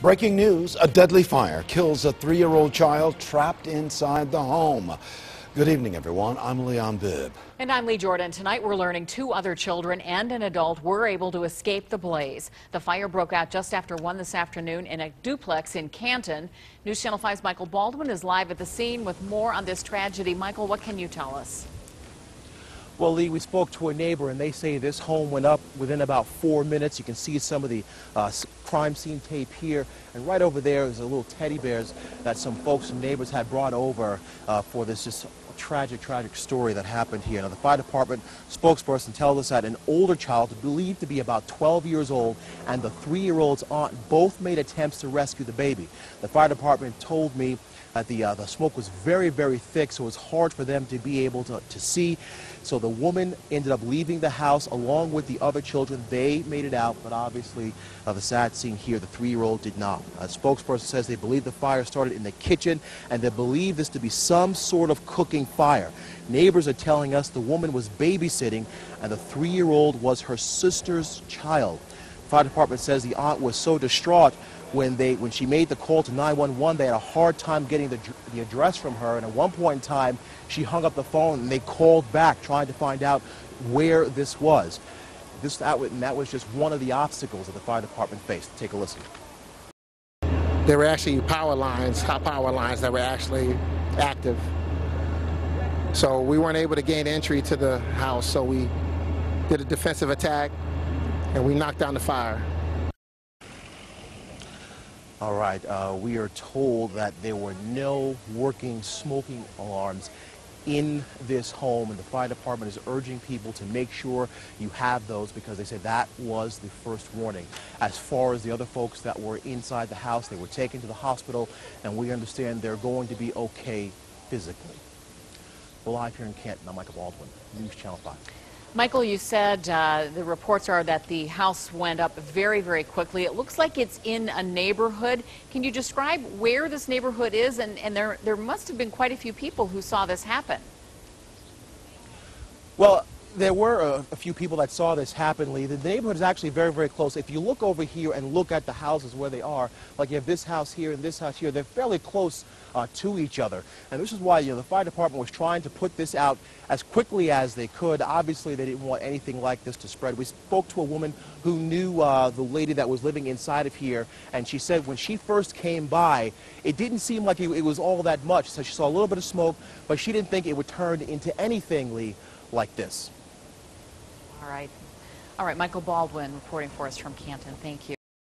Breaking news, a deadly fire kills a 3-year-old child trapped inside the home. Good evening, everyone. I'm Leon Bibb. And I'm Lee Jordan. Tonight we're learning 2 other children and an adult were able to escape the blaze. The fire broke out just after 1 this afternoon in a duplex in Canton. News Channel 5's Michael Baldwin is live at the scene with more on this tragedy. Michael, what can you tell us? Well, Lee, we spoke to a neighbor, and they say this home went up within about 4 minutes. You can see some of the crime scene tape here, and right over there is a little teddy bears that some folks and neighbors had brought over for this just tragic story that happened here. Now, the fire department spokesperson tells us that an older child, believed to be about 12 years old, and the 3-year-old's aunt both made attempts to rescue the baby. The fire department told me that the smoke was very thick, so it was hard for them to be able to see. So the woman ended up leaving the house along with the other children. They made it out, but obviously the sad scene here, the 3-year-old did not. A spokesperson says they believe the fire started in the kitchen, and they believe this to be some sort of cooking fire. Neighbors are telling us the woman was babysitting, and the 3-year-old was her sister's child. The fire department says the aunt was so distraught when she made the call to 911, they had a hard time getting the address from her, and at one point in time, she hung up the phone and they called back trying to find out where this was. That was just one of the obstacles that the fire department faced. Take a listen. There were actually power lines, hot power lines that were actually active. So we weren't able to gain entry to the house, so we did a defensive attack and we knocked down the fire. All right, we are told that there were no working smoking alarms in this home, and the fire department is urging people to make sure you have those because they said that was the first warning. As far as the other folks that were inside the house, they were taken to the hospital, and we understand they're going to be okay physically. We're live here in Canton. I'm Michael Baldwin, News Channel 5. Michael, you said the reports are that the house went up very quickly. It looks like it's in a neighborhood. Can you describe where this neighborhood is? And there must have been quite a few people who saw this happen. Well, there were a few people that saw this happen, Lee. The neighborhood is actually very close. If you look over here and look at the houses where they are, like you have this house here and this house here, they're fairly close to each other. And this is why the fire department was trying to put this out as quickly as they could. Obviously, they didn't want anything like this to spread. We spoke to a woman who knew the lady that was living inside of here, and she said when she first came by, it didn't seem like it was all that much. So she saw a little bit of smoke, but she didn't think it would turn into anything, Lee, like this. All right, Michael Baldwin reporting for us from Canton. Thank you.